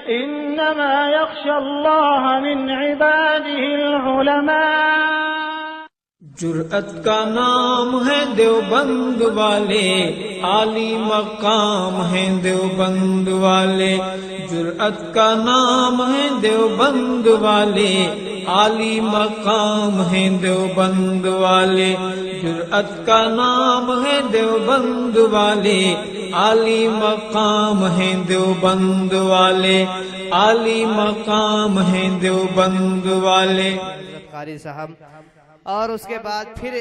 إنما يخشى الله من عباده العلماء۔ جرأت کا نام ہے دیوبند والے، عالی مقام ہے دیوبند والے۔ جرأت کا نام ہے دیوبند والے، عالی مقام ہے دیوبند والے۔ جرأت کا نام ہے دیوبند والے، عالی مقام ہے دیوبند والے، عالی مقام ہے دیوبند والے۔ قاری صاحب اور اس کے بعد پھر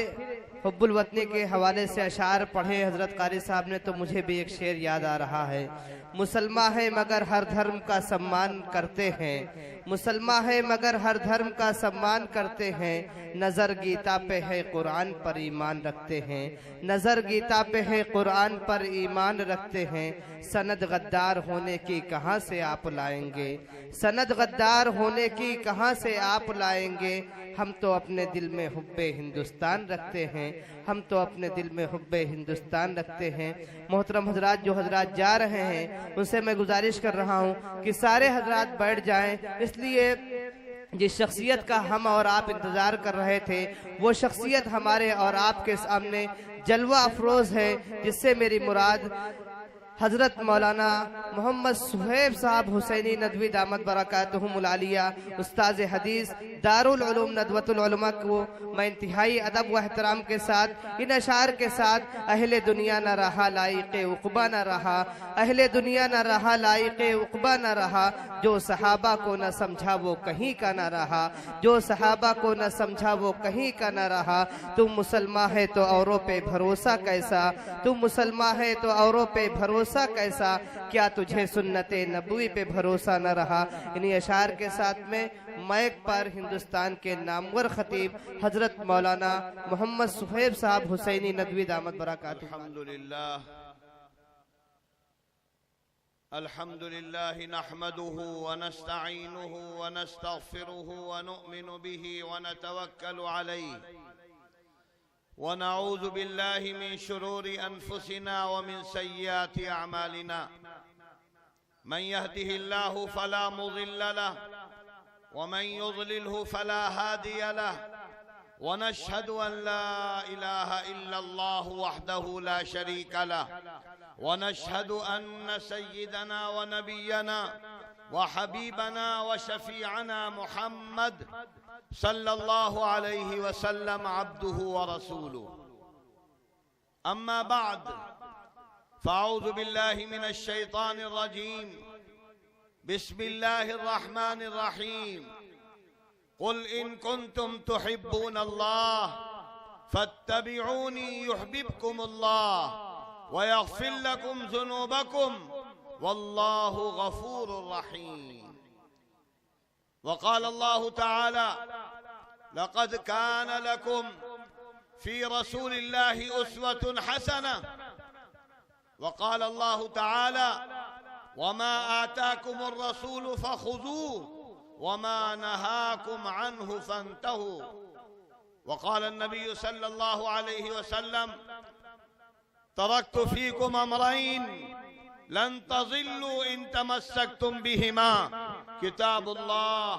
حب الوطنی کے حوالے سے اشعار پڑھے حضرت قاری صاحب نے، تو مجھے بھی ایک شعر یاد آ رہا ہے۔ مسلمان ہے مگر ہر دھرم کا سمان کرتے ہیں، مسلمان ہے مگر ہر دھرم کا سمان کرتے ہیں، نظر گیتا پہ ہے قرآن پر ایمان رکھتے ہیں، نظر گیتا پہ ہے قرآن پر ایمان رکھتے ہیں۔ سند غدار ہونے کی کہاں سے آپ لائیں گے، سند غدار ہونے کی کہاں سے آپ لائیں گے؟ ہم تو اپنے دل میں حب ہندوستان رکھتے ہیں، ہم تو اپنے دل میں حب ہندوستان رکھتے ہیں۔ محترم حضرات، جو حضرات جا رہے ہیں ان سے میں گزارش کر رہا ہوں کہ سارے حضرات بیٹھ جائیں، اس لیے جس شخصیت کا ہم اور آپ انتظار کر رہے تھے وہ شخصیت ہمارے اور آپ کے سامنے جلوہ افروز ہے، جس سے میری مراد حضرت مولانا محمد صہیب صاحب حسینی ندوی دامت برکاتہم العالیہ، استاذ حدیث دارالعلوم ندوۃ العلماء کو میں انتہائی ادب و احترام کے ساتھ ان اشعار کے ساتھ اہل دنیا نہ رہا لائق عقبہ نہ رہا، اہل دنیا نہ رہا لائق عقبہ نہ رہا، جو صحابہ کو نہ سمجھا وہ کہیں کا نہ رہا، جو صحابہ کو نہ سمجھا وہ کہیں کا نہ رہا۔ تم مسلمان ہے تو اوروں پہ بھروسہ کیسا، تم مسلمان ہے تو اوروں پہ بھروسہ کیسا، کیا تجھے سنت نبوی پہ بھروسہ نہ رہا۔ انہی اشعار کے ساتھ میں مائک پر ہندوستان کے نامور خطیب حضرت مولانا محمد صہیب صاحب حسینی ندوی دامت برکاتہ۔ الحمد لله نحمده ونستعينه ونستغفره ونؤمن به ونتوكل عليه ونعوذ بالله من شرور أنفسنا ومن سيئات أعمالنا، من يهده الله فلا مضل له ومن يضلله فلا هادي له، ونشهد أن لا إله إلا الله وحده لا شريك له، ونشهد أن سيدنا ونبينا وحبيبنا وشفيعنا محمد صلى الله عليه وسلم عبده ورسوله، أما بعد فأعوذ بالله من الشيطان الرجيم، بسم الله الرحمن الرحيم، قل إن كنتم تحبون الله فاتبعوني يحببكم الله ويغفر لكم ذنوبكم والله غفور رحيم۔ وقال الله تعالى لقد كان لكم في رسول الله أسوة حسنة، وقال الله تعالى وما آتاكم الرسول فخذوه وما نهاكم عنه فانتهوا، وقال النبي صلى الله عليه وسلم تركت فيكم أمرين لن تضلوا إن تمسكتم بهما، كتاب الله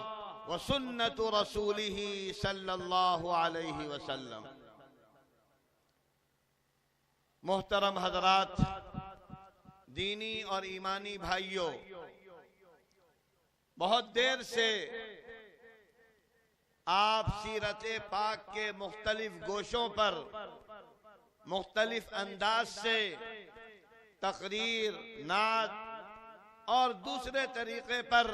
وسنة رسوله صلى الله عليه وسلم۔ محترم حضرات، دینی اور ایمانی بھائیوں، بہت دیر سے آپ سیرت پاک کے مختلف گوشوں پر مختلف انداز سے تقریر، نعت اور دوسرے طریقے پر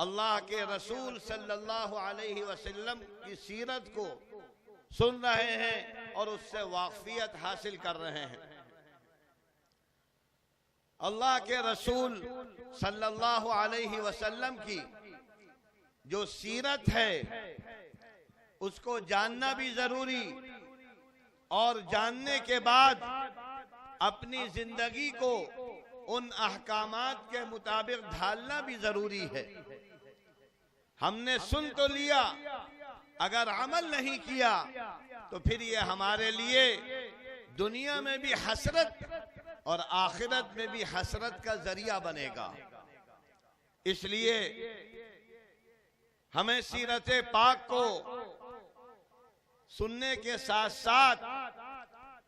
اللہ کے رسول صلی اللہ علیہ وسلم کی سیرت کو سن رہے ہیں اور اس سے واقفیت حاصل کر رہے ہیں۔ اللہ کے رسول صلی اللہ علیہ وسلم کی جو سیرت ہے اس کو جاننا بھی ضروری، اور جاننے کے بعد اپنی زندگی کو ان احکامات کے مطابق ڈھالنا بھی ضروری ہے۔ ہم نے سن تو لیا، اگر عمل نہیں کیا تو پھر یہ ہمارے لیے دنیا میں بھی حسرت اور آخرت میں بھی حسرت کا ذریعہ بنے گا۔ اس لیے ہمیں سیرت پاک کو سننے کے ساتھ ساتھ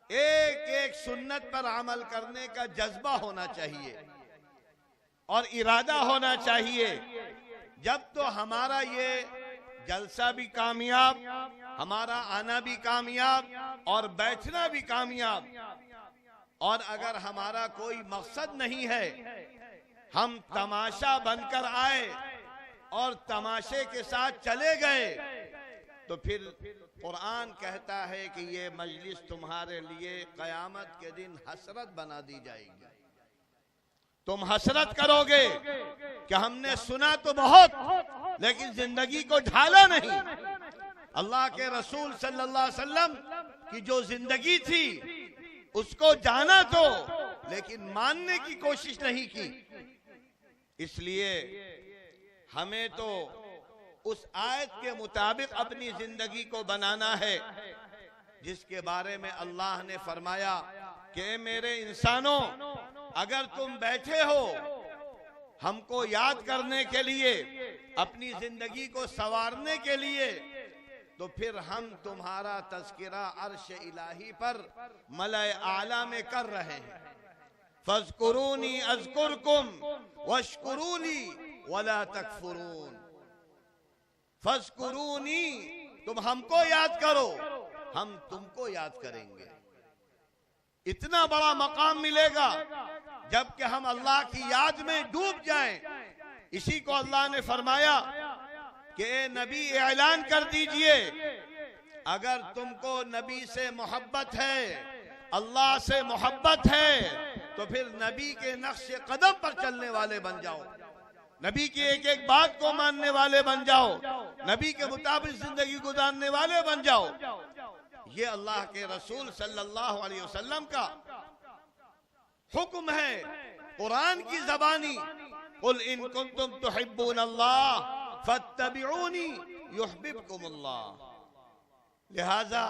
ایک ایک سنت پر عمل کرنے کا جذبہ ہونا چاہیے اور ارادہ ہونا چاہیے. جب تو ہمارا یہ جلسہ بھی کامیاب، ہمارا آنا بھی کامیاب اور بیٹھنا بھی کامیاب. اور اگر ہمارا کوئی مقصد نہیں ہے، ہم تماشا بن کر آئے اور تماشے کے ساتھ چلے گئے، تو پھر قرآن کہتا ہے کہ یہ مجلس تمہارے لیے قیامت کے دن حسرت بنا دی جائے گی. تم حسرت کرو گے کہ ہم نے سنا تو بہت لیکن زندگی کو ڈھالا نہیں. اللہ کے رسول صلی اللہ علیہ وسلم کی جو زندگی تھی اس کو جانا تو لیکن ماننے کی کوشش نہیں کی. اس لیے ہمیں تو اس آیت کے مطابق اپنی زندگی کو بنانا ہے جس کے بارے میں اللہ نے فرمایا کہ اے میرے انسانوں، اگر تم بیٹھے ہو ہم کو یاد کرنے کے لیے، اپنی زندگی کو سنوارنے کے لیے، تو پھر ہم تمہارا تذکرہ عرش الہی پر ملائے اعلیٰ میں کر رہے ہیں. فَاذْكُرُونِي أَذْكُرْكُمْ وَاشْكُرُوا لِي وَلَا تَكْفُرُونَ. فَاذْكُرُونِي، تم ہم کو یاد کرو، ہم تم کو یاد کریں گے. اتنا بڑا مقام ملے گا جبکہ ہم اللہ کی یاد میں ڈوب جائیں. اسی کو اللہ نے فرمایا کہ اے نبی اعلان کر دیجئے، اگر تم کو نبی سے محبت ہے، اللہ سے محبت ہے، تو پھر نبی کے نقش قدم پر چلنے والے بن جاؤ، نبی کی ایک ایک بات کو ماننے والے بن جاؤ، نبی کے مطابق زندگی گزارنے والے بن جاؤ. یہ اللہ کے رسول صلی اللہ علیہ وسلم کا حکم ہے قرآن کی زبانی. قل ان کنتم تحبون اللہ فاتبعونی یحببکم اللہ. لہذا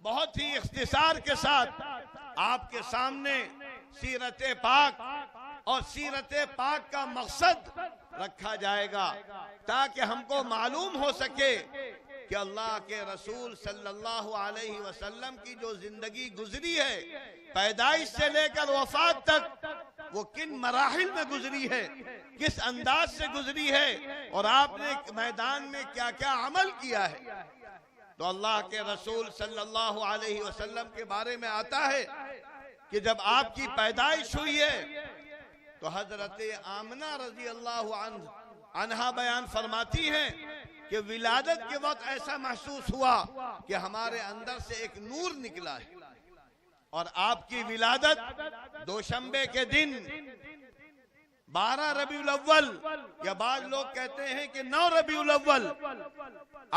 بہت ہی اختصار کے ساتھ آپ کے سامنے سیرت پاک اور سیرت پاک کا مقصد رکھا جائے گا تاکہ ہم کو معلوم ہو سکے کہ اللہ کے رسول صلی اللہ علیہ وسلم کی جو زندگی گزری ہے، پیدائش سے لے کر وفات تک، وہ کن مراحل میں گزری ہے، کس انداز سے گزری ہے، اور آپ نے میدان میں کیا کیا عمل کیا ہے. تو اللہ کے رسول صلی اللہ علیہ وسلم کے بارے میں آتا ہے کہ جب آپ کی پیدائش ہوئی ہے تو حضرت آمنہ رضی اللہ عنہا بیان فرماتی ہیں کہ ولادت کے وقت ایسا محسوس ہوا کہ ہمارے اندر سے ایک نور نکلا ہے. اور آپ کی ولادت دوشنبے کے دن 12 ربیع الاول، یا بعض لوگ کہتے ہیں کہ 9 ربیع الاول،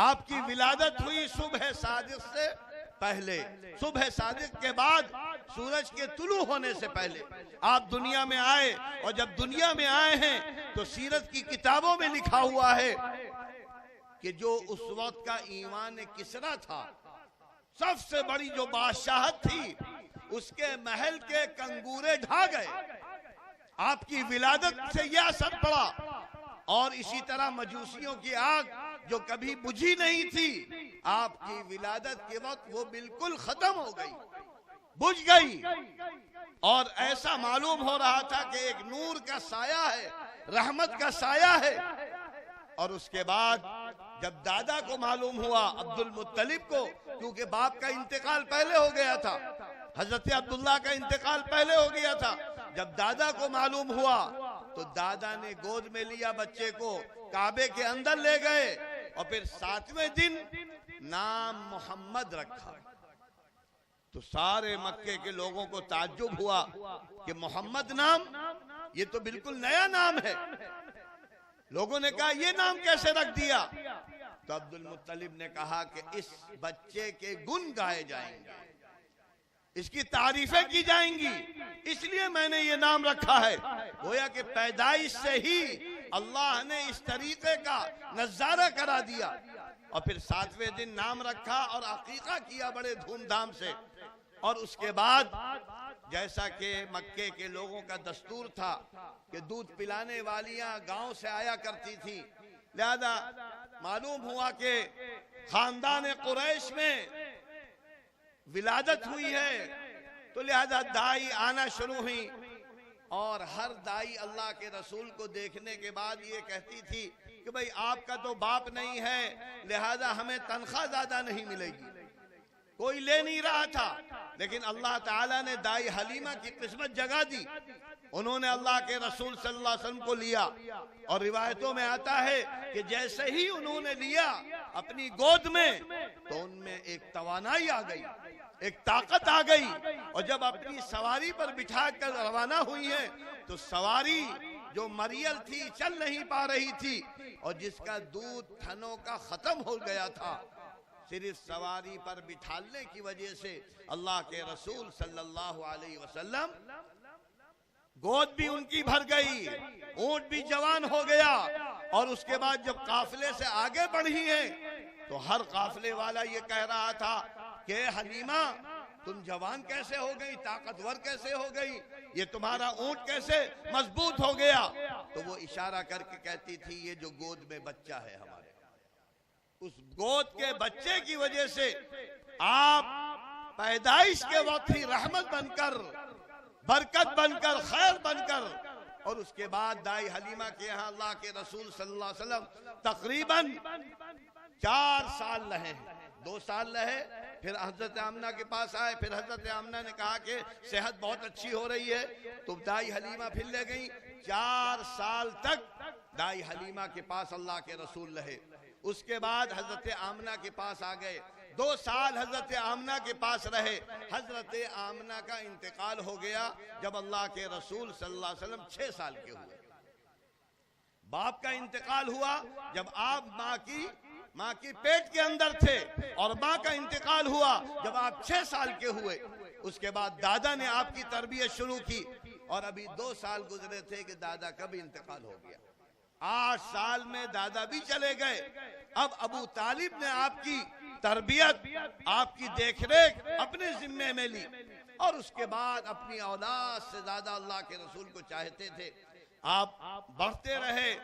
آپ کی ولادت ہوئی صبح صادق سے پہلے. صبح صادق کے بعد سورج کے طلوع ہونے سے پہلے آپ دنیا میں آئے. اور جب دنیا میں آئے ہیں تو سیرت کی کتابوں میں لکھا ہوا ہے کہ جو اس وقت کا ایوان کسرا تھا، سب سے بڑی جو بادشاہت تھی، اس کے محل کے کنگورے ڈھا گئے. آپ کی ولادت سے یہ اثر پڑا. اور اسی طرح مجوسیوں کی آگ جو کبھی بجھی نہیں تھی، آپ کی ولادت کے وقت وہ بالکل ختم ہو گئی، بجھ گئی. اور ایسا معلوم ہو رہا تھا کہ ایک نور کا سایہ ہے، رحمت کا سایہ ہے. اور اس کے بعد جب دادا کو معلوم ہوا، عبد المطلب کو، کیونکہ باپ کا انتقال پہلے ہو گیا تھا، حضرت عبداللہ کا انتقال پہلے ہو گیا تھا، جب دادا کو معلوم ہوا تو دادا نے گود میں لیا بچے کو، کعبے کے اندر لے گئے اور پھر 7ویں دن نام محمد رکھا. تو سارے مکے کے لوگوں کو تعجب ہوا کہ محمد نام، یہ تو بالکل نیا نام ہے. لوگوں نے کہا یہ نام کیسے رکھ دیا؟ تو عبد المطلب نے کہا کہ اس بچے کے گن گائے جائیں گے، اس کی تعریفیں کی جائیں گی، اس لیے میں نے یہ نام رکھا ہے. گویا کہ پیدائش سے ہی اللہ نے اس طریقے کا نظارہ کرا دیا. اور پھر 7ویں دن نام رکھا اور عقیقہ کیا بڑے دھوم دھام سے. اور اس کے بعد جیسا کہ مکے کے لوگوں کا دستور تھا کہ دودھ پلانے والیاں گاؤں سے آیا کرتی تھی، لہذا معلوم ہوا کہ خاندان قریش میں ولادت ہوئی ہے، تو لہذا دائی آنا شروع ہوئی، اور ہر دائی اللہ کے رسول کو دیکھنے کے بعد یہ کہتی تھی کہ بھئی آپ کا تو باپ نہیں ہے، لہذا ہمیں تنخواہ زیادہ نہیں ملے گی، کوئی لے نہیں رہا تھا، لیکن اللہ تعالیٰ نے دائی حلیمہ کی قسمت جگا دی، انہوں نے اللہ کے رسول صلی اللہ علیہ وسلم کو لیا، اور روایتوں میں آتا ہے کہ جیسے ہی انہوں نے لیا اپنی گود میں تو ان میں ایک توانائی آ گئی، ایک طاقت آ گئی، اور جب اپنی سواری پر بٹھا کر روانہ ہوئی ہیں تو سواری جو مریل تھی، چل نہیں پا رہی تھی، اور جس کا دودھ تھنوں کا ختم ہو گیا تھا، صرف سواری پر بٹھالنے کی وجہ سے اللہ کے رسول صلی اللہ علیہ وسلم گود بھی ان کی بھر گئی، اونٹ بھی جوان ہو گیا، اور اس کے بعد جب قافلے سے آگے بڑھی ہیں تو ہر قافلے والا یہ کہہ رہا تھا کہ حلیمہ تم جوان کیسے ہو گئی، طاقتور کیسے ہو گئی، یہ تمہارا اونٹ کیسے مضبوط ہو گیا؟ تو وہ اشارہ کر کے کہتی تھی یہ جو گود میں بچہ ہے ہمارے، اس گود کے بچے کی وجہ سے آپ پیدائش کے وقت ہی رحمت بن کر، برکت بن کر، خیر بن کر، اور اس کے بعد دائی حلیمہ کے یہاں اللہ کے رسول صلی اللہ علیہ وسلم تقریباً 4 سال رہے، 2 سال رہے، پھر حضرت آمنہ کے پاس آئے، پھر حضرت آمنہ نے کہا کہ صحت بہت اچھی ہو رہی ہے، تو دائی حلیمہ پھر لے گئی، 4 سال تک دائی حلیمہ کے پاس اللہ کے رسول رہے، اس کے بعد حضرت آمنہ کے پاس آ گئے، 2 سال حضرت آمنہ کے پاس رہے، حضرت آمنہ کا انتقال ہو گیا جب اللہ کے رسول صلی اللہ علیہ وسلم 6 سال کے ہوئے، باپ کا انتقال ہوا جب آپ ماں کی پیٹ کے اندر تھے، اور ماں کا انتقال ہوا جب آپ 6 سال کے ہوئے، اس کے بعد دادا نے آپ کی تربیت شروع کی، اور ابھی 2 سال گزرے تھے کہ دادا کا بھی انتقال ہو گیا، 8 سال میں دادا بھی چلے گئے، اب ابو طالب نے آپ کی تربیت، آپ کی دیکھ ریکھ اپنے ذمے میں لی، اور اس کے بعد اپنی اولاد سے زیادہ اللہ کے رسول کو چاہتے تھے، آپ بڑھتے رہے،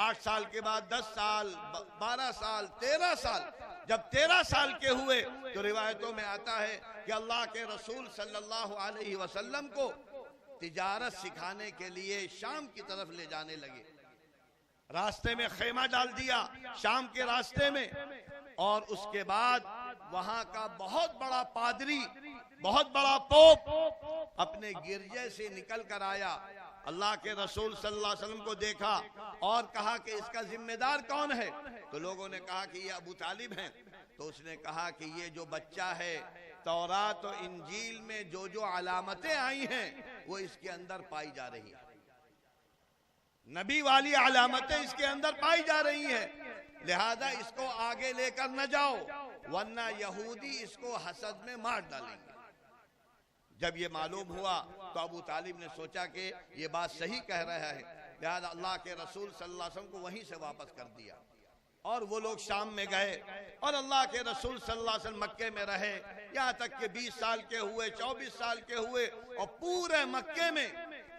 8 سال کے بعد 10 سال، 12 سال، 13 سال، جب 13 سال کے ہوئے تو روایتوں میں آتا ہے کہ اللہ کے رسول صلی اللہ علیہ وسلم کو تجارت سکھانے کے لیے شام کی طرف لے جانے لگے، راستے میں خیمہ ڈال دیا شام کے راستے میں، اور اس کے بعد وہاں کا بہت بڑا پادری، بہت بڑا پوپ اپنے گرجے سے نکل کر آیا، اللہ کے رسول صلی اللہ علیہ وسلم کو دیکھا اور کہا کہ اس کا ذمہ دار کون ہے؟ تو لوگوں نے کہا کہ یہ ابو طالب ہیں، تو اس نے کہا کہ یہ جو بچہ ہے تورات و انجیل میں جو جو علامتیں آئی ہیں وہ اس کے اندر پائی جا رہی ہیں، نبی والی علامتیں اس کے اندر پائی جا رہی ہیں، لہذا اس کو آگے لے کر نہ جاؤ ورنہ یہودی اس کو حسد میں مار ڈالیں گے۔ جب یہ معلوم ہوا تو ابو طالب نے سوچا کہ یہ بات صحیح کہہ رہا ہے، لہذا اللہ کے رسول صلی اللہ علیہ وسلم کو وہیں سے واپس کر دیا، اور وہ لوگ شام میں گئے، اور اللہ کے رسول صلی اللہ علیہ وسلم مکے میں رہے، یہاں تک کہ 20 سال کے ہوئے، 24 سال کے ہوئے، اور پورے مکے میں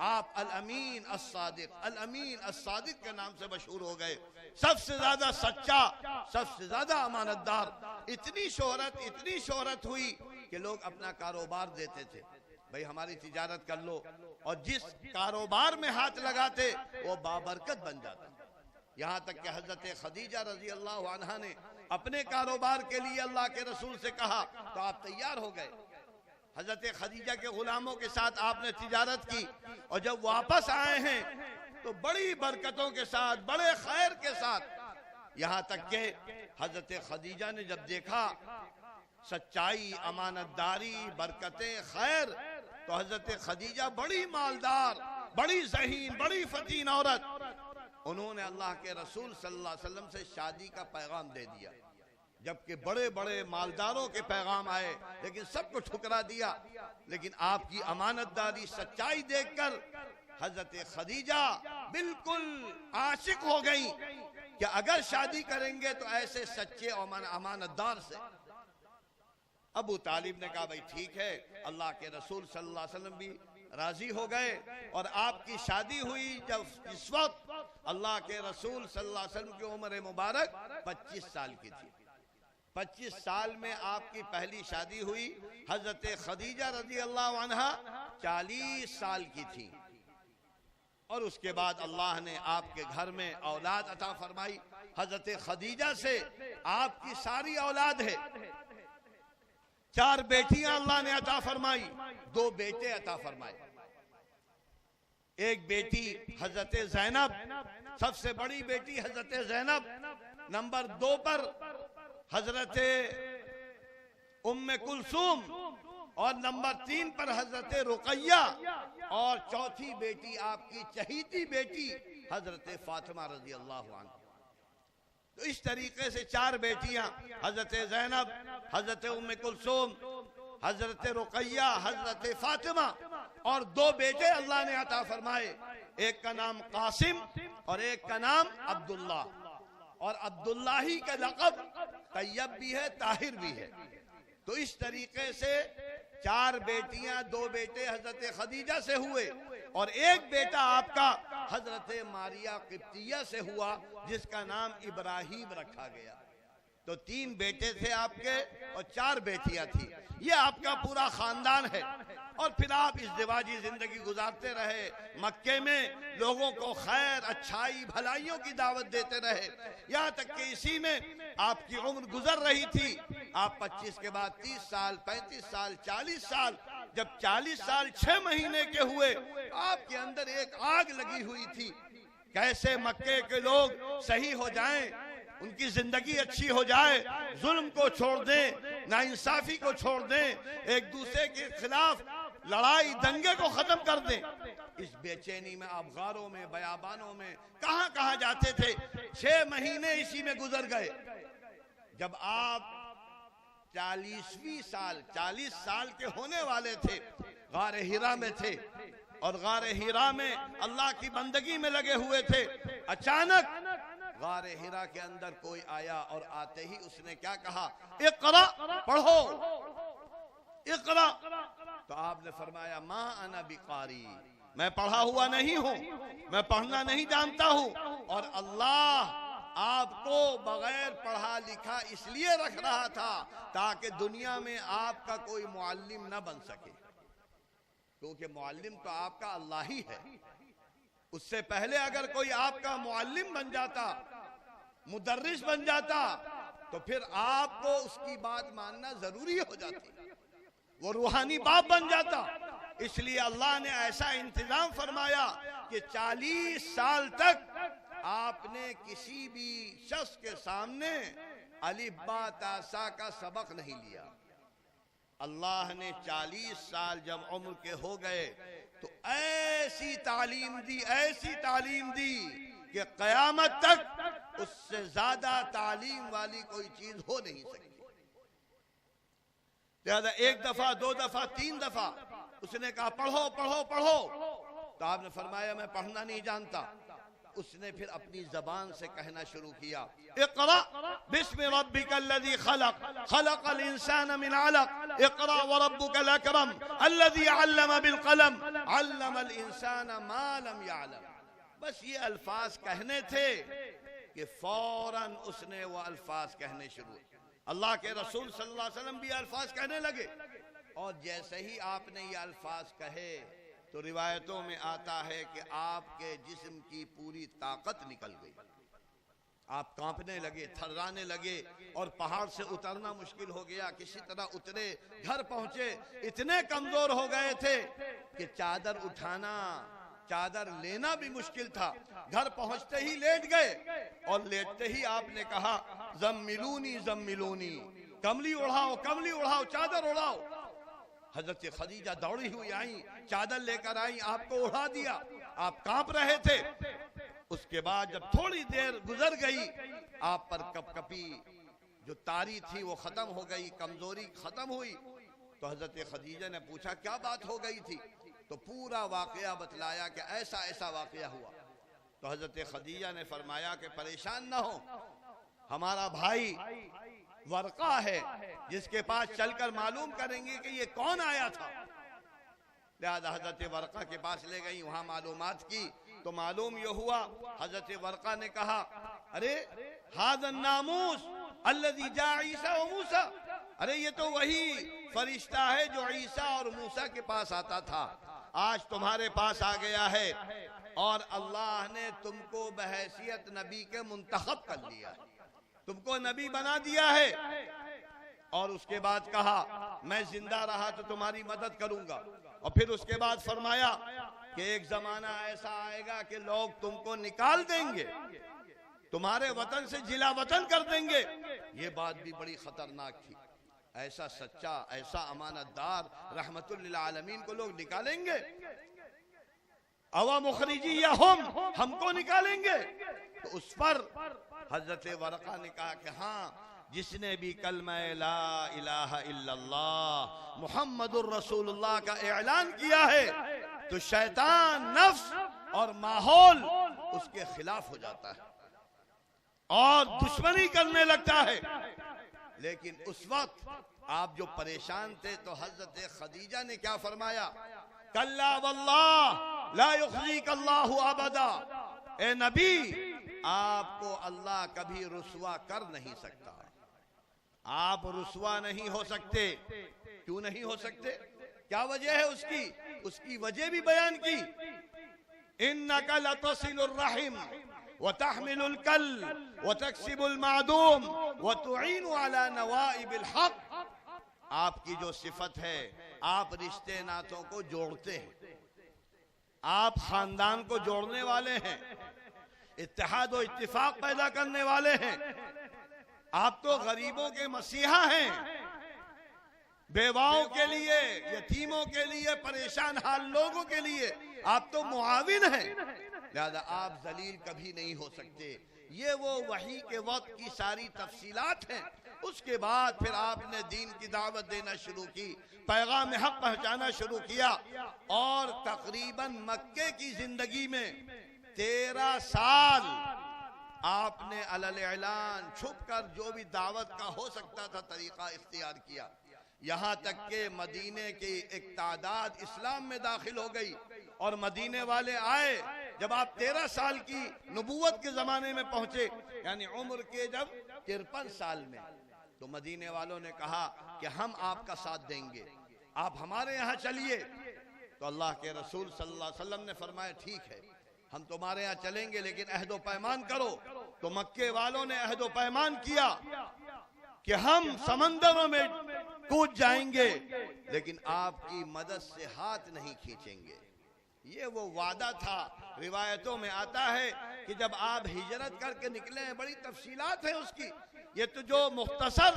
آپ الامین الصادق، الامین الصادق کے نام سے مشہور ہو گئے، سب سے زیادہ سچا، سب سے زیادہ امانت دار، اتنی شہرت ہوئی کہ لوگ اپنا کاروبار دیتے تھے، بھئی ہماری تجارت کر لو، اور جس کاروبار میں ہاتھ لگاتے وہ بابرکت بن جاتا، یہاں تک کہ حضرت خدیجہ رضی اللہ عنہا نے اپنے کاروبار کے لیے اللہ کے رسول سے کہا تو آپ تیار ہو گئے، حضرت خدیجہ کے غلاموں کے ساتھ آپ نے تجارت کی، اور جب واپس آئے ہیں تو بڑی برکتوں کے ساتھ، بڑے خیر کے ساتھ، یہاں تک کہ حضرت خدیجہ نے جب دیکھا سچائی، امانت داری، برکتیں، خیر، تو حضرت خدیجہ بڑی مالدار، بڑی ذہین، بڑی فتین عورت، انہوں نے اللہ کے رسول صلی اللہ علیہ وسلم سے شادی کا پیغام دے دیا، جبکہ بڑے بڑے مالداروں کے پیغام آئے لیکن سب کو ٹھکرا دیا، لیکن آپ کی امانت داری، سچائی دیکھ کر حضرت خدیجہ بالکل عاشق ہو گئی کہ اگر شادی کریں گے تو ایسے سچے اور امانت دار سے، ابو طالب نے کہا بھائی ٹھیک ہے، اللہ کے رسول صلی اللہ علیہ وسلم بھی راضی ہو گئے اور آپ کی شادی ہوئی جب اس وقت اللہ کے رسول صلی اللہ علیہ وسلم کی عمر مبارک 25 سال کی تھی۔ 25 سال میں آپ کی پہلی شادی ہوئی۔ حضرت خدیجہ رضی اللہ عنہا 40 سال کی تھی، اور اس کے بعد اللہ نے آپ کے گھر میں اولاد عطا فرمائی۔ حضرت خدیجہ سے آپ کی ساری اولاد ہے، 4 بیٹیاں اللہ نے عطا فرمائی، 2 بیٹے عطا فرمائے۔ ایک بیٹی حضرت زینب، سب سے بڑی بیٹی حضرت زینب، نمبر 2 پر حضرت ام کلثوم، اور نمبر 3 پر حضرت رقیہ، اور چوتھی بیٹی آپ کی چہیتی بیٹی حضرت فاطمہ رضی اللہ عنہ۔ تو اس طریقے سے 4 بیٹیاں، حضرت زینب، حضرت ام کلثوم، حضرت رقیہ، حضرت فاطمہ، اور 2 بیٹے اللہ نے عطا فرمائے۔ ایک کا نام قاسم اور ایک کا نام عبداللہ، اور عبداللہ ہی کا لقب طیب بھی ہے، طاہر بھی ہے۔ تو اس طریقے سے 4 بیٹیاں، 2 بیٹے حضرت خدیجہ سے ہوئے، اور ایک بیٹا آپ کا حضرت ماریہ قبطیہ سے ہوا، جس کا نام ابراہیم رکھا گیا۔ تو 3 بیٹے تھے آپ کے اور 4 بیٹیاں تھیں۔ یہ آپ کا پورا خاندان ہے، اور پھر آپ ازدواجی زندگی گزارتے رہے، مکے میں لوگوں کو خیر، اچھائی، بھلائیوں کی دعوت دیتے رہے، یہاں تک کہ اسی میں آپ کی عمر گزر رہی تھی۔ آپ 25 کے بعد 30 سال، 35 سال، 40 سال، جب 40 سال 6 مہینے کے ہوئے، آپ کے اندر ایک آگ لگی ہوئی تھی، کیسے مکے کے لوگ صحیح ہو جائیں، ان کی زندگی اچھی ہو جائے، ظلم کو چھوڑ دیں، ناانصافی کو چھوڑ دیں، ایک دوسرے کے خلاف لڑائی دنگے کو ختم کر دیں۔ اس بے چینی میں آپ غاروں میں، بیابانوں میں کہاں کہاں جاتے تھے۔ 6 مہینے اسی میں گزر گئے۔ جب آپ 40 سال کے ہونے والے تھے، غار ہیرا میں تھے، اور غار ہیرا میں اللہ کی بندگی میں لگے ہوئے تھے۔ اچانک غار ہیرا کے اندر کوئی آیا، اور آتے ہی اس نے کیا کہا؟ اقرا، پڑھو، اقرا۔ تو آپ نے فرمایا ما انا بقاری، میں پڑھا ہوا نہیں ہوں، میں پڑھنا نہیں جانتا ہوں، اور اللہ آپ کو بغیر پڑھا لکھا اس لیے رکھ رہا تھا تاکہ دنیا میں آپ کا کوئی معلم نہ بن سکے، کیونکہ معلم تو آپ کا اللہ ہی ہے۔ اس سے پہلے اگر کوئی آپ کا معلم بن جاتا، مدرس بن جاتا، تو پھر آپ کو اس کی بات ماننا ضروری ہو جاتی، وہ روحانی باپ بن جاتا۔ اس لیے اللہ نے ایسا انتظام فرمایا کہ 40 سال تک آپ نے کسی بھی شخص کے سامنے الف با تا سا کا سبق نہیں لیا۔ اللہ نے 40 سال جب عمر کے ہو گئے تو ایسی تعلیم دی، ایسی تعلیم دی کہ قیامت تک اس سے زیادہ تعلیم والی کوئی چیز ہو نہیں سکتی۔ لہذا 1 دفعہ، 2 دفعہ، 3 دفعہ اس نے کہا پڑھو پڑھو پڑھو، تو آپ نے فرمایا میں پڑھنا نہیں جانتا۔ اس نے پھر اپنی زبان سے کہنا شروع کیا، اقرأ بسم ربک الذی خلق، خلق الانسان من علق، اقرأ وربک الاکرم الذی علم بالقلم، علم الانسان ما لم يعلم۔ بس یہ الفاظ کہنے تھے کہ فوراً اس نے وہ الفاظ کہنے شروع۔ اللہ کے رسول صلی اللہ علیہ وسلم بھی الفاظ کہنے لگے، اور جیسے ہی آپ نے یہ الفاظ کہے تو روایتوں میں آتا ہے کہ آپ کے جسم کی پوری طاقت نکل گئی، آپ کانپنے لگے، تھرانے لگے، اور پہاڑ سے اترنا مشکل ہو گیا۔ کسی طرح اترے، گھر پہنچے، اتنے کمزور ہو گئے تھے کہ چادر اٹھانا، چادر لینا بھی مشکل تھا۔ گھر پہنچتے ہی لیٹ گئے، اور لیٹتے ہی آپ نے کہا زملونی زملونی، کملی اڑاؤ، کملی اڑاؤ، چادر اڑاؤ۔ حضرت خدیجہ دوڑی ہوئی آئیں، چادر لے کر آئیں، آپ کو اڑا دیا، آپ کانپ رہے تھے۔ اس کے بعد جب تھوڑی دیر گزر گئی، آپ پر کپ کپی جو تاری تھی وہ ختم ہو گئی، کمزوری ختم ہوئی۔ تو حضرت خدیجہ نے پوچھا کیا بات ہو گئی تھی؟ تو پورا واقعہ بتلایا کہ ایسا ایسا واقعہ ہوا۔ تو حضرت خدیجہ نے فرمایا کہ پریشان نہ ہو، ہمارا بھائی ورقہ ہے جس کے پاس چل کر معلوم کریں گے کہ یہ کون آیا تھا. لہذا حضرت ورقہ کے پاس لے گئی, وہاں معلومات کی تو معلوم یہ ہوا, حضرت ورقہ نے کہا ارے ھذا الناموس الذی جاء عیسیٰ و موسیٰ, ارے یہ تو وہی فرشتہ ہے جو عیسیٰ اور موسیٰ کے پاس آتا تھا, آج تمہارے پاس آ گیا ہے اور اللہ نے تم کو بحیثیت نبی کے منتخب کر لیا, تم کو نبی بنا دیا ہے. اور اس کے بعد کہا میں زندہ رہا تو تمہاری مدد کروں گا. اور پھر اس کے بعد فرمایا کہ ایک زمانہ ایسا آئے گا کہ لوگ تم کو نکال دیں گے, تمہارے وطن سے جلا وطن کر دیں گے. یہ بات بھی بڑی خطرناک تھی. ایسا سچا, ایسا امانت دار رحمت للعالمین کو لوگ نکالیں گے؟ اوا مخرجی یا ہم کو نکالیں گے؟ تو اس پر حضرت ورقہ نے کہا کہ ہاں, جس نے بھی کلمہ لا الہ الا اللہ محمد الرسول اللہ کا اعلان کیا ہے تو شیطان, نفس اور ماحول اس کے خلاف ہو جاتا ہے اور دشمنی کرنے لگتا ہے. لیکن اس وقت آپ جو پریشان تھے تو حضرت خدیجہ نے کیا فرمایا, کلا واللہ لا یخزیک اللہ ابدا, اے نبی آپ کو اللہ کبھی رسوا کر نہیں سکتا, آپ رسوا نہیں ہو سکتے. کیوں نہیں ہو سکتے؟ کیا وجہ ہے اس کی؟ اس کی وجہ بھی بیان کی. انک لتصل الرحم وتحمل الکل وتکسب المعدوم وتعین علی نوائب الحق. آپ کی جو صفت ہے, آپ رشتے ناتوں کو جوڑتے ہیں, آپ خاندان کو جوڑنے والے ہیں, اتحاد و اتفاق پیدا کرنے والے ہیں. آپ تو غریبوں کے مسیحا ہیں, بیواؤں کے لیے, یتیموں کے لیے, پریشان حال لوگوں کے لیے آپ تو معاون ہیں. لہذا آپ ذلیل کبھی نہیں ہو سکتے. یہ وہ وحی کے وقت کی ساری تفصیلات ہیں. اس کے بعد پھر آپ نے دین کی دعوت دینا شروع کی, پیغام حق پہنچانا شروع کیا, اور تقریباً مکے کی زندگی میں 13 سال آپ نے علی اعلان چھپ کر جو بھی دعوت کا ہو سکتا تھا طریقہ اختیار کیا. یہاں تک کہ مدینے کی ایک تعداد اسلام میں داخل ہو گئی اور مدینے والے آئے. جب آپ 13 سال کی نبوت کے زمانے میں پہنچے, یعنی عمر کے جب 53 سال میں, تو مدینے والوں نے کہا کہ ہم آپ کا ساتھ دیں گے, آپ ہمارے یہاں چلیے. تو اللہ کے رسول صلی اللہ علیہ وسلم نے فرمایا ٹھیک ہے, ہم تمہارے یہاں چلیں گے لیکن عہد و پیمان کرو. تو مکے والوں نے عہد و پیمان کیا کہ ہم سمندروں میں کود جائیں گے لیکن آپ کی مدد سے ہاتھ نہیں کھینچیں گے. یہ وہ وعدہ تھا. روایتوں میں آتا ہے کہ جب آپ ہجرت کر کے نکلے ہیں, بڑی تفصیلات ہیں اس کی, یہ تو جو مختصر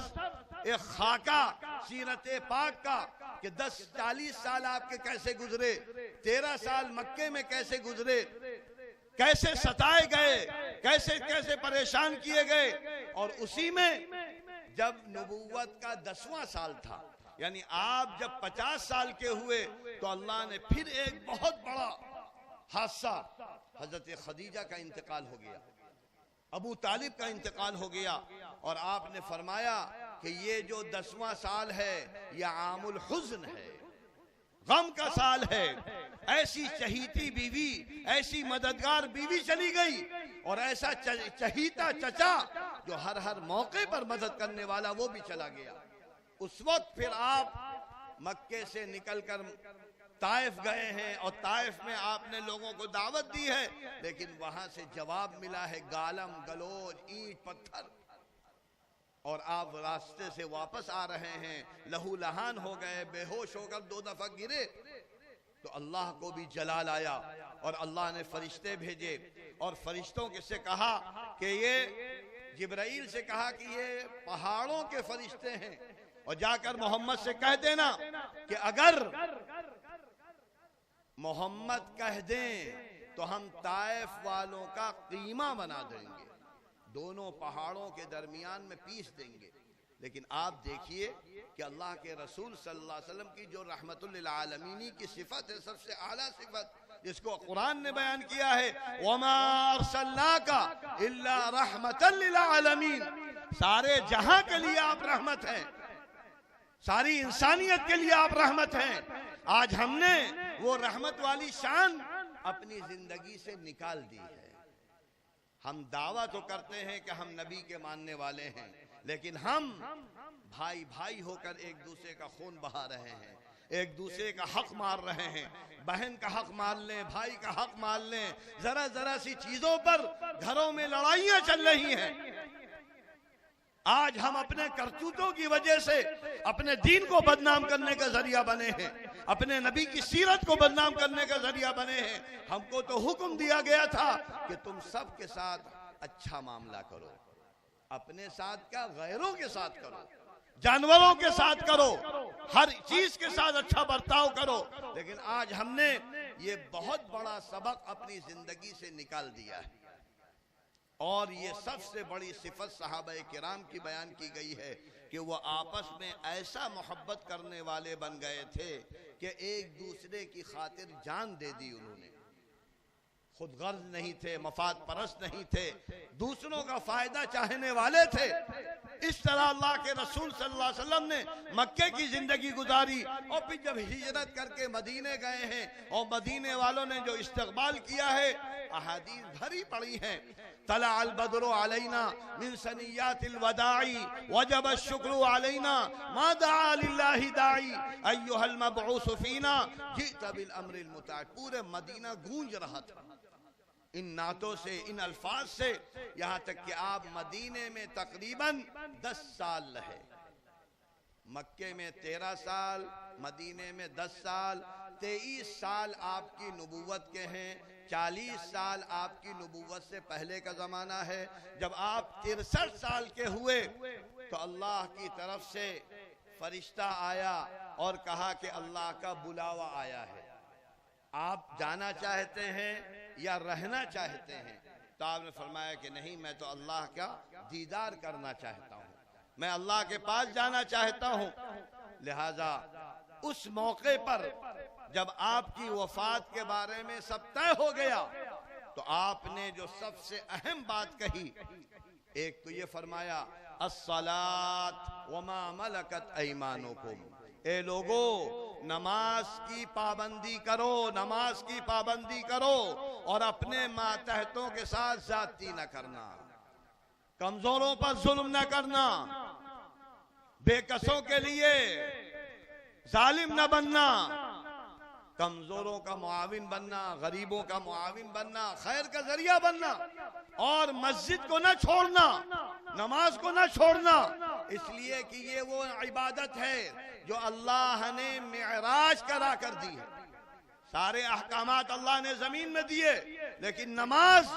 ایک خاکہ سیرت پاک کا کہ 40 سال آپ کے کیسے گزرے, 13 سال مکے میں کیسے گزرے, کیسے ستائے گئے, کیسے پریشان کیے گئے. اور اسی میں جب نبوت کا 10واں سال تھا, یعنی آپ جب 50 سال کے ہوئے, تو اللہ نے پھر ایک بہت بڑا حادثہ, حضرت خدیجہ کا انتقال ہو گیا, ابو طالب کا انتقال ہو گیا. اور آپ نے فرمایا کہ یہ جو 10واں سال ہے یہ عام الحزن ہے, غم کا سال ہے. ایسی چہیتی بیوی, ایسی مددگار بیوی چلی گئی, اور ایسا چہیتا چچا جو ہر موقع پر مدد کرنے والا وہ بھی چلا گیا. اس وقت پھر آپ مکے سے نکل کر طائف گئے ہیں, اور طائف میں آپ نے لوگوں کو دعوت دی ہے, لیکن وہاں سے جواب ملا ہے گالم گلوچ, اینٹ پتھر. اور آپ راستے سے واپس آ رہے ہیں, لہو لہان ہو گئے, بے ہوش ہو کر 2 دفعہ گرے. تو اللہ کو بھی جلال آیا, اور اللہ نے فرشتے بھیجے, اور فرشتوں سے کہا کہ یہ جبرائیل سے کہا کہ یہ پہاڑوں کے فرشتے ہیں, اور جا کر محمد سے کہہ دینا کہ اگر محمد کہہ دیں تو ہم طائف والوں کا قیمہ بنا دیں گے, دونوں پہاڑوں کے درمیان میں پیس دیں گے. لیکن آپ دیکھیے کہ اللہ کے رسول صلی اللہ علیہ وسلم کی جو رحمت للعالمین کی صفت ہے, سب سے اعلیٰ صفت, جس کو قرآن نے بیان کیا ہے, وَمَا أَرْسَلْنَاكَ إِلَّا رَحْمَةً لِلْعَالَمِينَ, سارے جہاں کے لیے آپ رحمت ہیں، ساری انسانیت کے لیے آپ رحمت ہیں۔ آج ہم نے وہ رحمت والی شان اپنی زندگی سے نکال دی ہے۔ ہم دعویٰ تو کرتے ہیں کہ ہم نبی کے ماننے والے ہیں، لیکن ہم بھائی بھائی ہو کر ایک دوسرے کا خون بہا رہے ہیں، ایک دوسرے کا حق مار رہے ہیں۔ بہن کا حق مار لیں، بھائی کا حق مار لیں، ذرا ذرا سی چیزوں پر گھروں میں لڑائیاں چل رہی ہیں۔ آج ہم اپنے کرتوتوں کی وجہ سے اپنے دین کو بدنام کرنے کا ذریعہ بنے ہیں، اپنے نبی کی سیرت کو بدنام کرنے کا ذریعہ بنے ہیں۔ ہم کو تو حکم دیا گیا تھا کہ تم سب کے ساتھ اچھا معاملہ کرو، اپنے ساتھ کیا غیروں کے ساتھ کرو، جانوروں کے ساتھ کرو، ہر چیز کے ساتھ اچھا برتاؤ کرو۔ لیکن آج ہم نے یہ بہت بڑا سبق اپنی زندگی سے نکال دیا ہے، اور یہ سب سے بڑی صفت صحابہ کرام کی بیان کی گئی ہے کہ وہ آپس میں ایسا محبت کرنے والے بن گئے تھے کہ ایک دوسرے کی خاطر جان دے دی انہوں نے۔ خود غرض نہیں تھے، مفاد پرست نہیں تھے، دوسروں کا فائدہ چاہنے والے تھے۔ اس طرح اللہ کے رسول صلی اللہ علیہ وسلم نے مکے کی زندگی گزاری، اور پھر جب ہجرت کر کے مدینے گئے ہیں اور مدینے والوں نے جو استقبال کیا ہے، احادیث بھری پڑی ہیں۔ طلع البدر علینا من ثنیات الوداع وجب الشکر علینا ما دعا للہ داعی ایہا المبعوث فینا جئت بالامر المطاع۔ پورے مدینہ گونج رہا تھا ان نعتوں سے، ان الفاظ سے، یہاں تک کہ آپ مدینے میں تقریباً 10 سال رہے۔ مکے میں 13 سال، مدینے میں 10 سال، 23 سال آپ کی نبوت کے ہیں، 40 سال آپ کی نبوت سے پہلے کا زمانہ ہے۔ جب آپ 63 سال کے ہوئے تو اللہ کی طرف سے فرشتہ آیا اور کہا کہ اللہ کا بلاوا آیا ہے، آپ جانا چاہتے ہیں یا رہنا چاہتے ہیں؟ تو آپ نے فرمایا کہ نہیں، میں تو اللہ کا دیدار کرنا چاہتا ہوں، میں اللہ کے پاس جانا چاہتا ہوں۔ لہذا اس موقع پر جب آپ کی وفات کے بارے میں سب طے ہو گیا تو آپ نے جو سب سے اہم بات کہی، ایک تو یہ فرمایا الصلاۃ وما ملکت ایمانکم، اے لوگو نماز کی پابندی کرو، نماز کی پابندی کرو، اور اپنے ماتحتوں کے ساتھ زیادتی نہ کرنا، کمزوروں پر ظلم نہ کرنا، بے کسوں کے لیے ظالم نہ بننا، کمزوروں کا معاون بننا، غریبوں کا معاون بننا، خیر کا ذریعہ بننا، اور مسجد کو نہ چھوڑنا، نماز کو نہ چھوڑنا، اس لیے کہ یہ وہ عبادت ہے جو اللہ نے معراج کرا کر دی ہے۔ سارے احکامات اللہ نے زمین میں دیے، لیکن نماز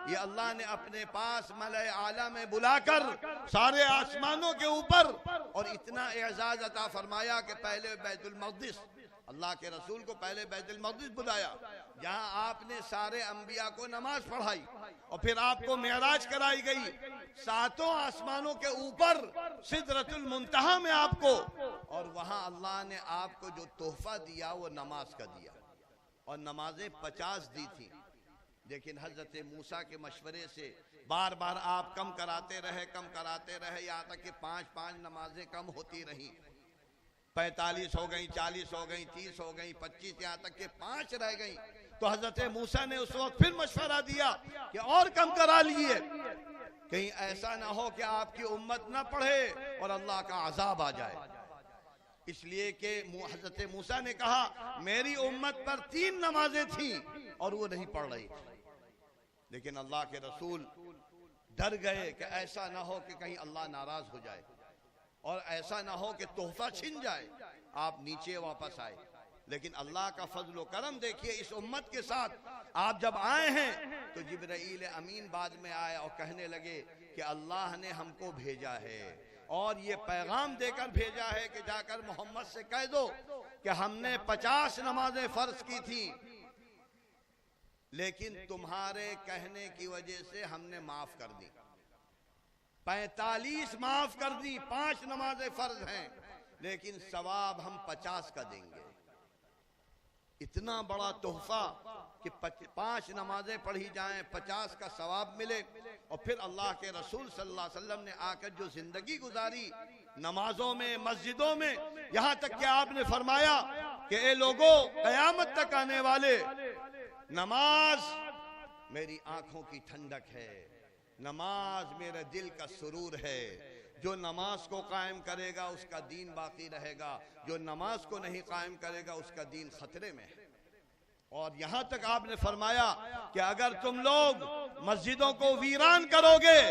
یہ اللہ نے اپنے پاس ملائے اعلیٰ میں بلا کر سارے آسمانوں کے اوپر، اور اتنا اعزاز عطا فرمایا کہ پہلے بیت المقدس، اللہ کے رسول کو پہلے بیت المقدس بلایا، جہاں آپ نے سارے انبیاء کو نماز پڑھائی، اور پھر آپ کو معراج کرائی گئی 7 آسمانوں کے اوپر سدرۃ المنتہا میں آپ کو، اور وہاں اللہ نے آپ کو جو تحفہ دیا وہ نماز کا دیا، اور نمازیں 50 دی تھی۔ لیکن حضرت موسیٰ کے مشورے سے بار بار آپ کم کراتے رہے، یہاں تک کہ 5 نمازیں کم ہوتی رہیں، 45 ہو گئیں، 40 ہو گئیں، 30 ہو گئیں، 25، یہاں تک کہ 5 رہ گئیں۔ تو حضرت موسیٰ نے اس وقت پھر مشورہ دیا کہ اور کم کرا لیے، کہیں ایسا نہ ہو کہ آپ کی امت نہ پڑھے اور اللہ کا عذاب آ جائے۔ اس لیے کہ حضرت موسیٰ نے کہا میری امت پر 3 نمازیں تھیں اور وہ نہیں پڑھ رہی، لیکن اللہ کے رسول ڈر گئے کہ ایسا نہ ہو کہ کہیں اللہ ناراض ہو جائے، اور ایسا نہ ہو کہ تحفہ چھن جائے۔ آپ نیچے واپس آئے، لیکن اللہ کا فضل و کرم دیکھیے اس امت کے ساتھ۔ آپ جب آئے ہیں تو جبرائیل امین بعد میں آئے اور کہنے لگے کہ اللہ نے ہم کو بھیجا ہے، اور یہ پیغام دے کر بھیجا ہے کہ جا کر محمد سے کہہ دو کہ ہم نے 50 نمازیں فرض کی تھی، لیکن تمہارے کہنے کی وجہ سے ہم نے معاف کر دی، 45 معاف کر دی، 5 نمازیں فرض ہیں، لیکن ثواب ہم 50 کا دیں گے۔ اتنا بڑا تحفہ کہ 5 نمازیں پڑھی جائیں 50 کا ثواب ملے. اور پھر اللہ کے رسول صلی اللہ علیہ وسلم نے آ کر جو زندگی گزاری نمازوں میں، مسجدوں میں، یہاں تک کہ آپ نے فرمایا کہ اے لوگوں، قیامت تک آنے والے، نماز میری آنکھوں کی ٹھنڈک ہے، نماز میرے دل کا سرور ہے. جو نماز کو قائم کرے گا اس کا دین باقی رہے گا، جو نماز کو نہیں قائم کرے گا اس کا دین خطرے میں ہے. اور یہاں تک آپ نے فرمایا کہ اگر تم لوگ مسجدوں کو ویران کرو گے،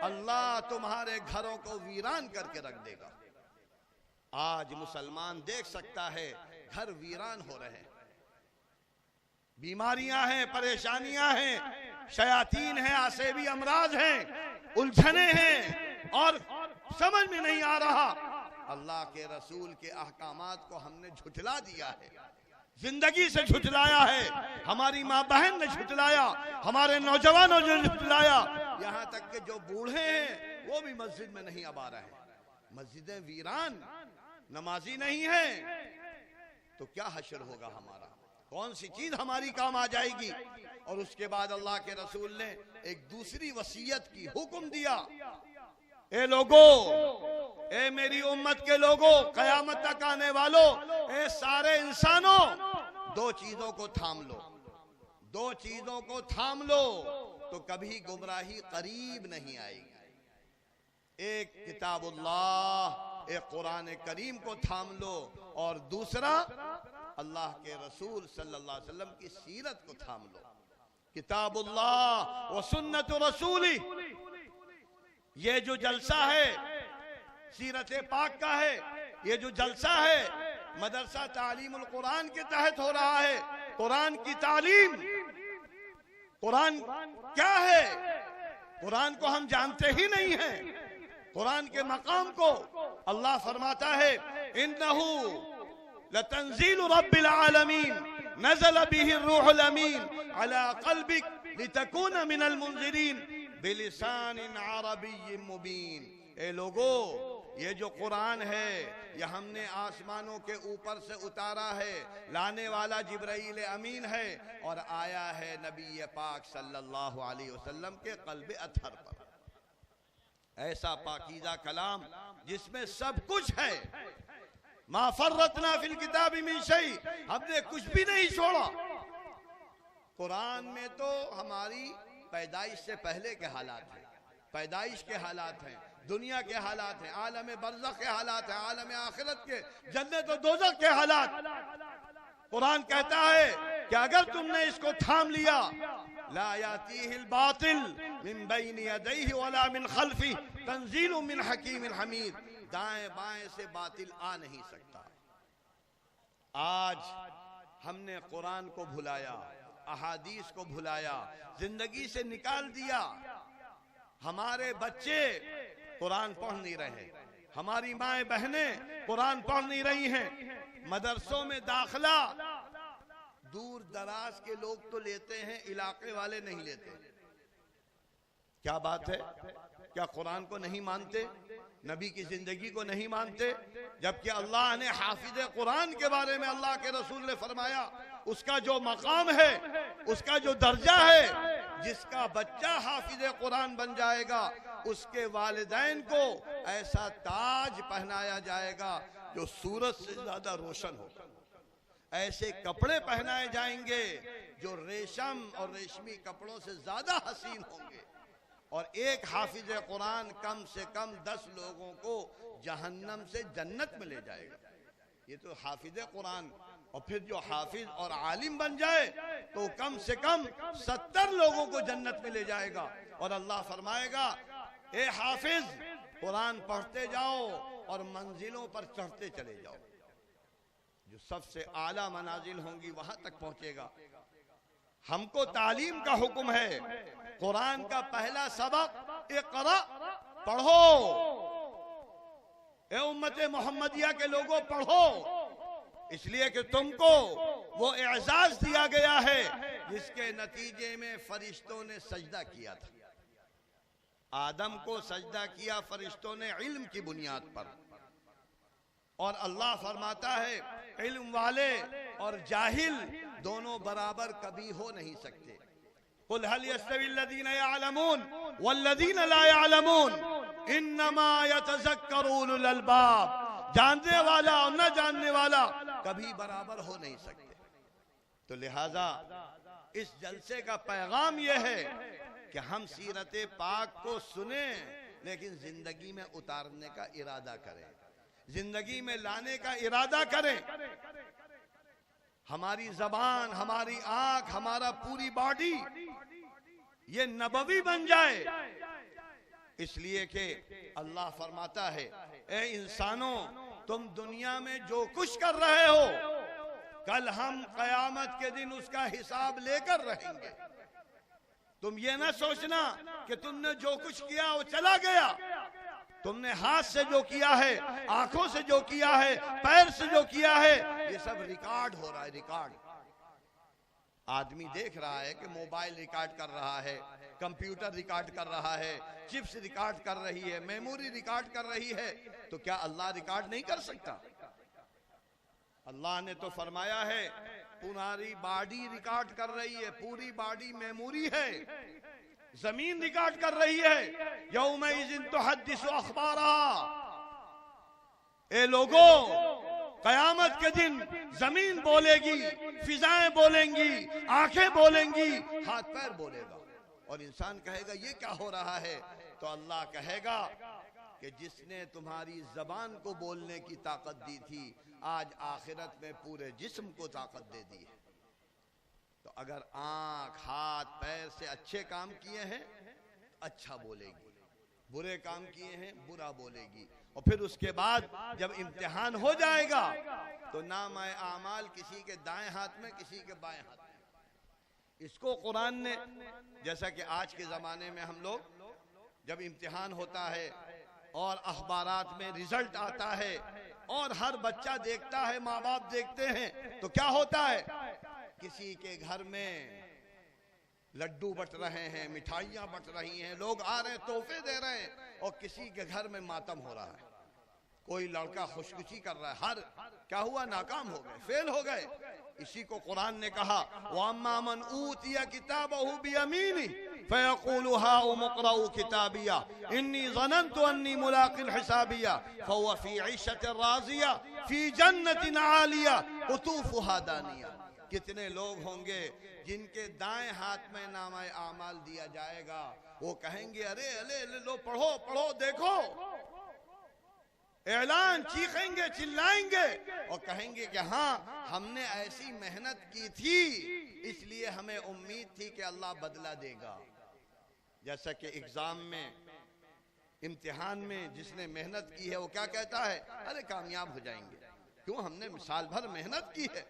اللہ تمہارے گھروں کو ویران کر کے رکھ دے گا. آج مسلمان دیکھ سکتا ہے گھر ویران ہو رہے ہیں، بیماریاں ہیں، پریشانیاں ہیں، شیاطین ہیں، عصبی امراض ہیں، الجھنیں ہیں، اور سمجھ میں نہیں آ رہا. اللہ کے رسول کے احکامات کو ہم نے جھٹلا دیا ہے، زندگی سے جھٹلایا ہے، ہماری ماں بہن نے جھٹلایا، ہمارے نوجوانوں نے جھٹلایا، یہاں تک کہ جو بوڑھے ہیں وہ بھی مسجد میں نہیں اب آ رہے ہیں. مسجدیں ویران، نمازی نہیں ہیں، تو کیا حشر ہوگا ہمارا؟ کون سی چیز ہماری کام آ جائے گی؟ اور اس کے بعد اللہ کے رسول نے ایک دوسری وصیت کی، حکم دیا، اے لوگوں، اے میری امت کے لوگوں، قیامت تک آنے والوں، اے سارے انسانوں، 2 چیزوں کو تھام لو، 2 چیزوں کو تھام لو تو کبھی گمراہی قریب نہیں آئے گی. ایک کتاب اللہ، ایک قرآن کریم کو تھام لو، اور دوسرا اللہ کے رسول صلی اللہ علیہ وسلم کی سیرت کو تھام لو. کتاب اللہ و سنت رسولی، یہ جو جلسہ ہے سیرت پاک کا ہے، یہ جو جلسہ ہے مدرسہ تعلیم القرآن کے تحت ہو رہا ہے. قرآن کی تعلیم، قرآن کیا ہے؟ قرآن کو ہم جانتے ہی نہیں ہیں. قرآن کے مقام کو اللہ فرماتا ہے اِنَّهُ لَتَنزِيلُ رَبِّ الْعَالَمِينَ نَزَلَ بِهِ الرُّوحُ الْأَمِينُ عَلَىٰ قَلْبِكَ لِتَكُونَ مِنَ الْمُنذِرِينَ بِلِسَانٍ عَرَبِيٍّ مُبِينٍ. اے لوگو، یہ جو قرآن ہے یہ ہم نے آسمانوں کے اوپر سے اتارا ہے، لانے والا جبرائیل امین ہے، اور آیا ہے نبی پاک صلی اللہ علیہ وسلم کے قلب اطہر پر. ایسا پاکیزہ کلام جس میں سب کچھ ہے. ما فرطنا فی الکتاب من شیء، ہم نے کچھ بھی نہیں چھوڑا. قرآن میں تو ہماری پیدائش سے پہلے کے حالات ہیں، پیدائش کے حالات ہیں، دنیا کے حالات ہیں، عالم برزخ کے حالات ہیں، عالم آخرت کے، جنت و دوزخ کے حالات. قرآن کہتا ہے کہ اگر تم نے اس کو تھام لیا، لا یاتیہ الباطل من بین یدیہ ولا من خلفہ تنزیل من حکیم حمید. دائیں بائیں سے باطل آ نہیں سکتا. آج ہم نے قرآن کو بھلایا، احادیث کو بھلایا، زندگی سے نکال دیا. ہمارے بچے قرآن پڑھ نہیں رہے، ہماری مائیں بہنیں قرآن پڑھ نہیں رہی ہیں. مدرسوں میں داخلہ دور دراز کے لوگ تو لیتے ہیں، علاقے والے نہیں لیتے. کیا بات ہے؟ کیا قرآن کو نہیں مانتے؟ نبی کی زندگی کو نہیں مانتے؟ جبکہ اللہ نے حافظ قرآن کے بارے میں اللہ کے رسول نے فرمایا اس کا جو مقام ہے، اس کا جو درجہ ہے، جس کا بچہ حافظ قرآن بن جائے گا اس کے والدین کو ایسا تاج پہنایا جائے گا جو سورج سے زیادہ روشن ہوگا. ایسے کپڑے پہنائے جائیں گے جو ریشم اور ریشمی کپڑوں سے زیادہ حسین ہوں گے. اور ایک حافظ قرآن کم سے کم 10 لوگوں کو جہنم سے جنت میں لے جائے گا. یہ تو حافظ قرآن. اور پھر جو حافظ اور عالم بن جائے تو کم سے کم 70 لوگوں کو جنت میں لے جائے گا. اور اللہ فرمائے گا اے حافظ قرآن پڑھتے جاؤ اور منزلوں پر چڑھتے چلے جاؤ. جو سب سے اعلیٰ منازل ہوں گی وہاں تک پہنچے گا. ہم کو تعلیم کا حکم ہے. قرآن کا پہلا سبق اقرا، پڑھو. اے امت محمدیہ کے لوگوں پڑھو، اس لیے کہ تم کو وہ اعزاز دیا گیا ہے جس کے نتیجے میں فرشتوں نے سجدہ کیا تھا. آدم کو سجدہ کیا فرشتوں نے علم کی بنیاد پر. اور اللہ فرماتا ہے علم والے اور جاہل دونوں برابر کبھی ہو نہیں سکتے. قل هل يستوي الذين يعلمون والذين لا يعلمون انما يتذكر اولو الالباب. جاننے والا اور نہ جاننے والا کبھی برابر ہو نہیں سکتے. تو لہذا اس جلسے کا پیغام یہ ہے کہ ہم سیرت پاک کو سنیں لیکن زندگی میں اتارنے کا ارادہ کریں, زندگی میں لانے کا ارادہ کریں. ہماری زبان, ہماری آنکھ, ہمارا پوری باڈی یہ نبوی بن جائے. اس لیے کہ اللہ فرماتا ہے اے انسانوں تم دنیا میں جو کچھ کر رہے ہو کل ہم قیامت کے دن اس کا حساب لے کر رہیں گے. تم یہ نہ سوچنا کہ تم نے جو کچھ کیا وہ چلا گیا. تم نے ہاتھ سے جو کیا ہے, آنکھوں سے جو کیا ہے, پیر سے جو کیا ہے, یہ سب ریکارڈ ہو رہا ہے. ریکارڈ آدمی دیکھ رہا ہے کہ موبائل ریکارڈ کر رہا ہے, کمپیوٹر ریکارڈ کر رہا ہے, چپس ریکارڈ کر رہی ہے, میموری ریکارڈ کر رہی ہے. تو کیا اللہ ریکارڈ نہیں کر سکتا؟ اللہ نے تو فرمایا ہے پوری باڈی ریکارڈ کر رہی ہے, پوری باڈی میموری ہے. زمین ریکارڈ کر رہی ہے یومئذ تحدث اخبارہا. اے لوگوں قیامت کے دن زمین بولے گی, فضائیں بولیں گی, آنکھیں بولیں گی, ہاتھ پیر بولے گا. اور انسان کہے گا یہ کیا ہو رہا ہے؟ تو اللہ کہے گا کہ جس نے تمہاری زبان کو بولنے کی طاقت دی تھی آج آخرت میں پورے جسم کو طاقت دے دی ہے. تو اگر آنکھ, ہاتھ, پیر سے اچھے کام کیے ہیں اچھا بولے گی, برے کام کیے ہیں برا بولے گی. اور پھر اس کے بعد جب امتحان ہو جائے گا تو نامہ اعمال کسی کے دائیں ہاتھ میں کسی کے بائیں ہاتھ میں. اس کو قرآن نے, جیسا کہ آج کے زمانے میں ہم لوگ جب امتحان ہوتا ہے اور اخبارات میں رزلٹ آتا ہے اور ہر بچہ دیکھتا ہے, ماں باپ دیکھتے ہیں, تو کیا ہوتا ہے؟ کسی کے گھر میں لڈو بٹ رہے ہیں, مٹھائیاں بٹ رہی ہیں, لوگ آ رہے ہیں تحفے دے رہے ہیں, اور کسی کے گھر میں ماتم ہو رہا ہے. کوئی لڑکا خودکشی کر رہا ہے, کیا ہوا؟ ناکام ہو گئے, فیل ہو گئے. اسی کو قرآن نے کہا وَأَمَّا مَنْ أُوتِيَ كِتَابَهُ بِيَمِينِهِ فَيَقُولُ هَاؤُمُ اقْرَءُوا كِتَابِيَهْ إِنِّي ظَنَنْتُ أَنِّي مُلَاقٍ حِسَابِيَهْ فَهُوَ فِي عِيشَةٍ رَاضِيَةٍ فِي جَنَّةٍ عَالِيَةٍ قُطُوفُهَا دَانِيَةٌ. کتنے لوگ ہوں گے جن کے دائیں ہاتھ میں نامہ اعمال دیا جائے گا, وہ کہیں گے ارے لو پڑھو پڑھو دیکھو, اعلان, چیخیں گے چلائیں گے اور کہیں گے کہ ہاں ہم نے ایسی محنت کی تھی اس لیے ہمیں امید تھی کہ اللہ بدلہ دے گا. جیسا کہ ایگزام میں, امتحان میں جس نے محنت کی ہے وہ کیا کہتا ہے؟ ارے کامیاب ہو جائیں گے. کیوں؟ ہم نے سال بھر محنت کی ہے.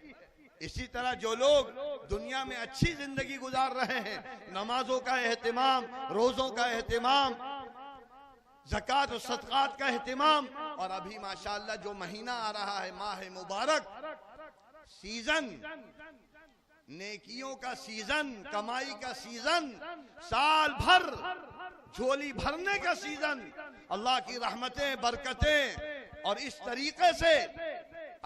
اسی طرح جو لوگ دنیا میں اچھی زندگی گزار رہے ہیں, نمازوں کا اہتمام, روزوں کا اہتمام, زکوٰۃ و صدقات کا اہتمام, اور ابھی ماشاءاللہ جو مہینہ آ رہا ہے ماہ مبارک, سیزن, نیکیوں کا سیزن, کمائی کا سیزن, سال بھر جھولی بھرنے کا سیزن, اللہ کی رحمتیں, برکتیں. اور اس طریقے سے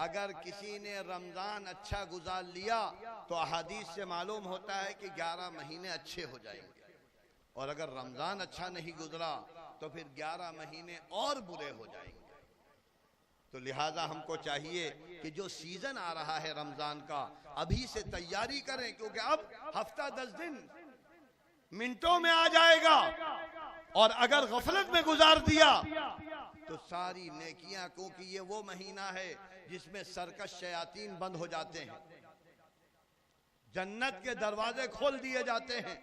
اگر کسی نے رمضان اچھا گزار لیا تو احادیث سے معلوم ہوتا ہے کہ 11 مہینے اچھے ہو جائیں گے, اور اگر رمضان اچھا نہیں گزرا تو پھر 11 مہینے اور برے ہو جائیں گے. تو لہٰذا ہم کو چاہیے کہ جو سیزن آ رہا ہے رمضان کا ابھی سے تیاری کریں, کیونکہ اب ہفتہ 10 دن منٹوں میں آ جائے گا, اور اگر غفلت میں گزار دیا تو ساری نیکیاں, کیونکہ یہ وہ مہینہ ہے جس میں سرکش شیاطین بند ہو جاتے ہیں, جنت کے دروازے کھول دیے جاتے ہیں,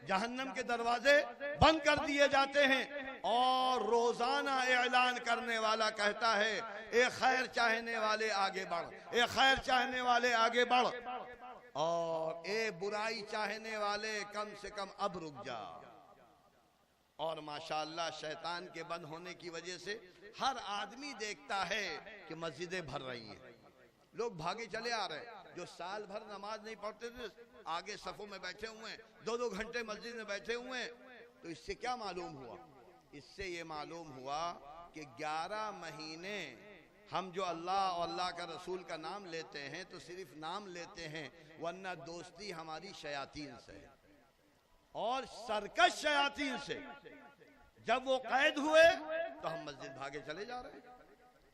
جہنم کے دروازے بند کر دیے جاتے ہیں, اور روزانہ اعلان کرنے والا کہتا ہے اے خیر چاہنے والے آگے بڑھ, اے خیر چاہنے والے آگے بڑھ, اور اے برائی چاہنے والے کم سے کم اب رک جا. اور ماشاءاللہ شیطان کے بند ہونے کی وجہ سے ہر آدمی دیکھتا ہے کہ مسجدیں بھر رہی ہیں, لوگ بھاگے چلے آ رہے ہیں. جو سال بھر نماز نہیں پڑھتے تھے آگے صفوں میں بیٹھے ہوئے ہیں, 2 گھنٹے مسجد میں بیٹھے ہوئے ہیں. تو اس سے کیا معلوم ہوا؟ اس سے یہ معلوم ہوا کہ 11 مہینے ہم جو اللہ اور اللہ کا رسول کا نام لیتے ہیں تو صرف نام لیتے ہیں، ورنہ دوستی ہماری شیاطین سے اور سرکش شیاطین سے۔ جب وہ قید ہوئے تو ہم مسجد بھاگے چلے جا رہے ہیں،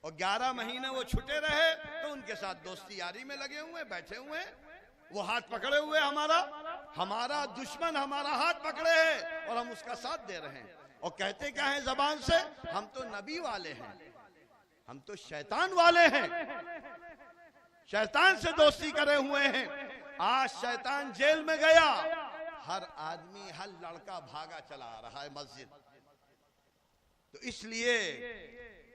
اور 11 مہینے وہ چھٹے رہے تو ان کے ساتھ دوستی یاری میں لگے ہوئے بیٹھے ہوئے ہیں۔ وہ ہاتھ پکڑے ہوئے ہمارا دشمن ہمارا ہاتھ پکڑے ہے اور ہم اس کا ساتھ دے رہے ہیں، اور کہتے کیا ہیں زبان سے؟ ہم تو نبی والے ہیں، ہم تو شیطان والے ہیں، شیطان سے دوستی کرے ہوئے ہیں۔ آج شیطان جیل میں گیا، ہر آدمی ہر لڑکا بھاگا چلا آ رہا ہے مسجد۔ تو اس لیے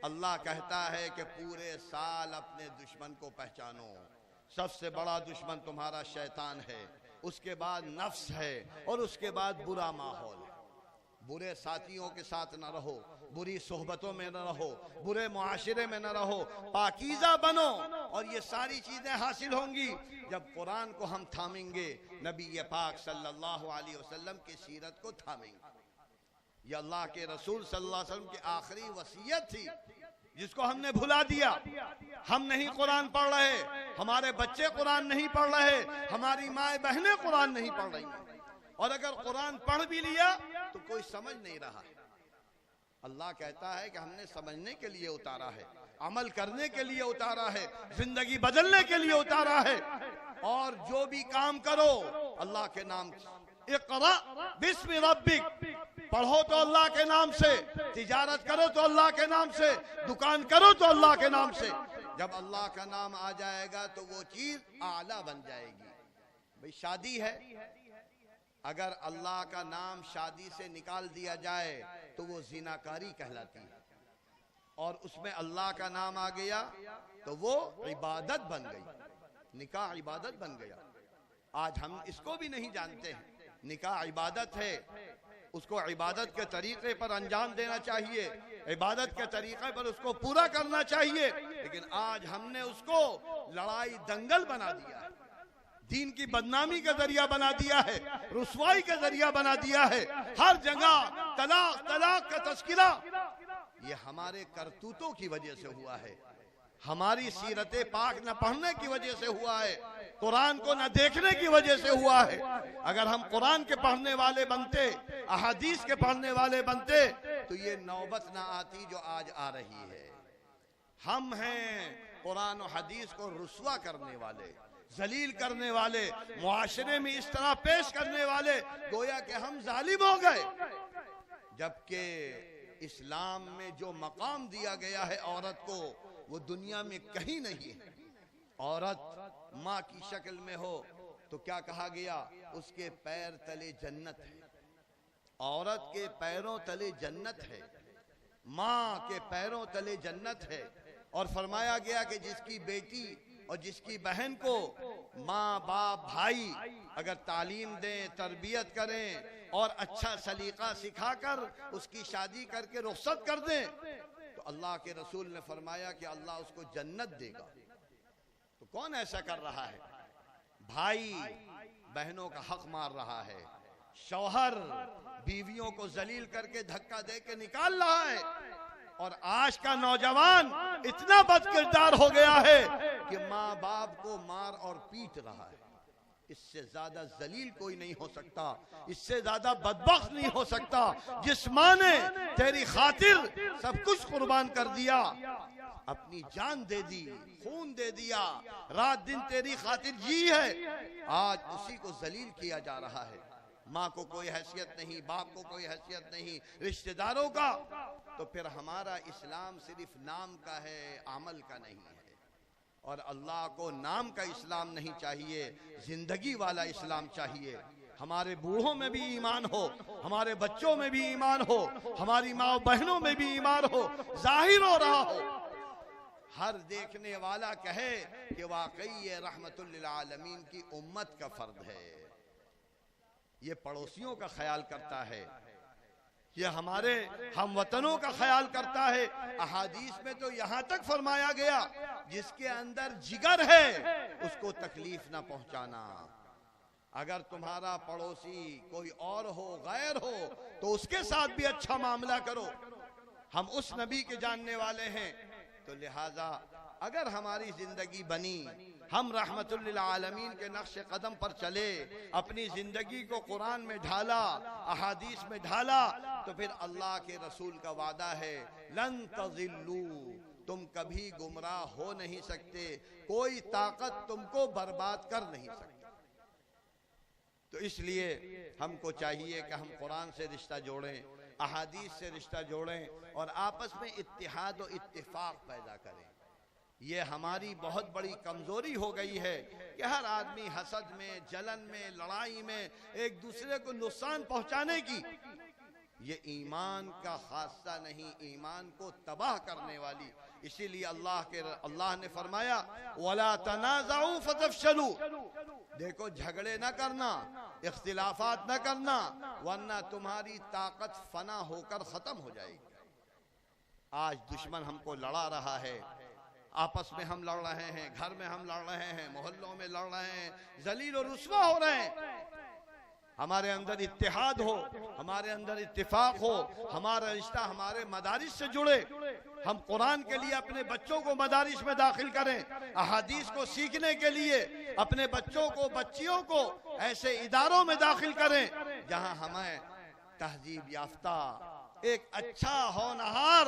اللہ کہتا ہے کہ پورے سال اپنے دشمن کو پہچانو۔ سب سے بڑا دشمن تمہارا شیطان ہے، اس کے بعد نفس ہے، اور اس کے بعد برا ماحول ہے۔ برے ساتھیوں کے ساتھ نہ رہو، بری صحبتوں میں نہ رہو، برے معاشرے میں نہ رہو، پاکیزہ بنو، اور یہ ساری چیزیں حاصل ہوں گی جب قرآن کو ہم تھامیں گے، نبی پاک صلی اللہ علیہ وسلم کی سیرت کو تھامیں گے۔ یہ اللہ کے رسول صلی اللہ علیہ وسلم کی آخری وصیت تھی، جس کو ہم نے بھلا دیا۔ ہم نہیں قرآن پڑھ رہے، ہمارے بچے قرآن نہیں پڑھ رہے، ہماری مائیں بہنیں قرآن نہیں پڑھ رہی، اور اگر قرآن پڑھ بھی لیا تو کوئی سمجھ نہیں رہا۔ اللہ کہتا ہے کہ ہم نے سمجھنے کے لیے اتارا ہے، عمل کرنے کے لیے اتارا ہے، زندگی بدلنے کے لیے اتارا ہے، اور جو بھی کام کرو اللہ کے نام سے۔ اقرأ بسم ربک، پڑھو تو اللہ کے نام سے، تجارت کرو تو اللہ کے نام سے، دکان کرو تو اللہ کے نام سے۔ جب اللہ کا نام آ جائے گا تو وہ چیز اعلیٰ بن جائے گی۔ بھئی شادی ہے، اگر اللہ کا نام شادی سے نکال دیا جائے تو وہ زناکاری کہلاتی ہے، اور اس میں اللہ کا نام آ گیا تو وہ عبادت بن گئی، نکاح عبادت بن گیا۔ آج ہم اس کو بھی نہیں جانتے ہیں، نکاح عبادت ہے، اس کو عبادت کے طریقے پر انجام دینا چاہیے، عبادت کے طریقے پر اس کو پورا کرنا چاہیے، لیکن آج ہم نے اس کو لڑائی دنگل بنا دیا ہے، دین کی بدنامی کا ذریعہ بنا دیا ہے، رسوائی کا ذریعہ بنا دیا ہے۔ ہر جگہ طلاق طلاق کا تذکرہ، یہ ہمارے کرتوتوں کی وجہ سے ہوا ہے، ہماری سیرت پاک نہ پڑھنے کی وجہ سے ہوا ہے، قرآن کو نہ دیکھنے کی وجہ سے ہوا ہے۔ اگر ہم قرآن کے پڑھنے والے بنتے، احادیث کے پڑھنے والے بنتے تو یہ نوبت نہ آتی جو آج آ رہی ہے۔ ہم ہیں قرآن و حدیث کو رسوا کرنے والے، ذلیل کرنے والے، معاشرے میں اس طرح پیش کرنے والے، گویا کہ ہم ظالم ہو گئے، جبکہ اسلام میں جو مقام دیا گیا ہے عورت کو وہ دنیا میں کہیں نہیں ہے۔ عورت ماں کی شکل میں ہو تو کیا کہا گیا؟ اس کے پیر تلے جنت ہے، عورت کے پیروں تلے جنت ہے، ماں کے پیروں تلے جنت ہے، اور فرمایا گیا کہ جس کی بیٹی اور جس کی بہن کو ماں باپ بھائی اگر تعلیم دیں، تربیت کریں اور اچھا سلیقہ سکھا کر اس کی شادی کر کے رخصت کر دیں تو اللہ کے رسول نے فرمایا کہ اللہ اس کو جنت دے گا۔ تو کون ایسا کر رہا ہے؟ بھائی بہنوں کا حق مار رہا ہے، شوہر بیویوں کو ذلیل کر کے دھکا دے کے نکال رہا ہے، اور آج کا نوجوان اتنا بد کردار ہو گیا ہے کہ ماں باپ کو مار اور پیٹ رہا ہے۔ اس سے زیادہ ذلیل کوئی نہیں ہو سکتا، اس سے زیادہ بدبخت نہیں ہو سکتا۔ جس ماں نے تیری خاطر سب کچھ قربان کر دیا، اپنی جان دے دی، خون دے دیا، رات دن تیری خاطر جی ہے، آج اسی کو ذلیل کیا جا رہا ہے۔ ماں کو کوئی حیثیت نہیں، باپ کو کوئی حیثیت نہیں، رشتہ داروں کا، تو پھر ہمارا اسلام صرف نام کا ہے، عمل کا نہیں ہے۔ اور اللہ کو نام کا اسلام نہیں چاہیے، زندگی والا اسلام چاہیے۔ ہمارے بوڑھوں میں بھی ایمان ہو، ہمارے بچوں میں بھی ایمان ہو، ہماری ماں بہنوں میں بھی ایمان ہو، ظاہر ہو رہا ہو، ہر دیکھنے والا کہے کہ واقعی یہ رحمت للعالمین کی امت کا فرد ہے، یہ پڑوسیوں کا خیال کرتا ہے، یہ ہمارے ہم وطنوں کا خیال کرتا ہے۔ احادیث میں تو یہاں تک فرمایا گیا جس کے اندر جگر ہے اس کو تکلیف نہ پہنچانا۔ اگر تمہارا پڑوسی کوئی اور ہو، غیر ہو، تو اس کے ساتھ بھی اچھا معاملہ کرو۔ ہم اس نبی کے جاننے والے ہیں، تو لہٰذا اگر ہماری زندگی بنی، ہم رحمت للعالمین کے نقش قدم پر چلے، اپنی زندگی کو قرآن میں ڈھالا، احادیث میں ڈھالا، تو پھر اللہ کے رسول کا وعدہ ہے لن تضلوا، تم کبھی گمراہ ہو نہیں سکتے، کوئی طاقت تم کو برباد کر نہیں سکتی۔ تو اس لیے ہم کو چاہیے کہ ہم قرآن سے رشتہ جوڑیں، احادیث سے رشتہ جوڑیں، اور آپس میں اتحاد و اتفاق پیدا کریں۔ یہ ہماری بہت بڑی کمزوری ہو گئی ہے کہ ہر آدمی حسد میں، جلن میں، لڑائی میں ایک دوسرے کو نقصان پہنچانے کی، یہ ایمان کا خاصہ نہیں، ایمان کو تباہ کرنے والی۔ اسی لیے اللہ نے فرمایا وَلَا تَنَازَعُوا فَتَفْشَلُوا، دیکھو جھگڑے نہ کرنا، اختلافات نہ کرنا، ورنہ تمہاری طاقت فنا ہو کر ختم ہو جائے گی۔ آج دشمن ہم کو لڑا رہا ہے، آپس میں ہم لڑ رہے ہیں، گھر میں ہم لڑ رہے ہیں، محلوں میں لڑ رہے ہیں، ذلیل و رسوا ہو رہے ہیں۔ ہمارے اندر اتحاد ہو، ہمارے اندر اتفاق ہو، ہمارا رشتہ ہمارے مدارس سے جڑے، ہم قرآن کے لیے اپنے بچوں کو مدارس میں داخل کریں، احادیث کو سیکھنے کے لیے اپنے بچوں کو، بچیوں کو ایسے اداروں میں داخل کریں جہاں ہمیں تہذیب یافتہ ایک اچھا ہونہار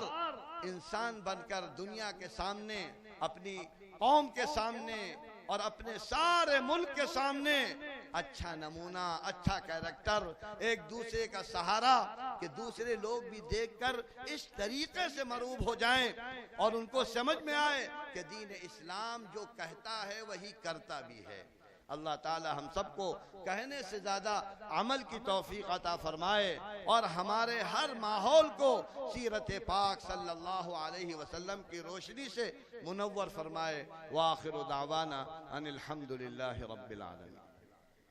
انسان بن کر دنیا کے سامنے، اپنی قوم کے سامنے اور اپنے سارے ملک کے سامنے اچھا نمونہ، اچھا کیریکٹر، ایک دوسرے کا سہارا، کہ دوسرے لوگ بھی دیکھ کر اس طریقے سے مرعوب ہو جائیں اور ان کو سمجھ میں آئے کہ دین اسلام جو کہتا ہے وہی کرتا بھی ہے۔ اللہ تعالی ہم سب کو کہنے سے زیادہ عمل کی توفیق عطا فرمائے، اور ہمارے ہر ماحول کو سیرت پاک صلی اللہ علیہ وسلم کی روشنی سے منور فرمائے۔ وآخر دعوانا ان الحمد للہ رب العالمین۔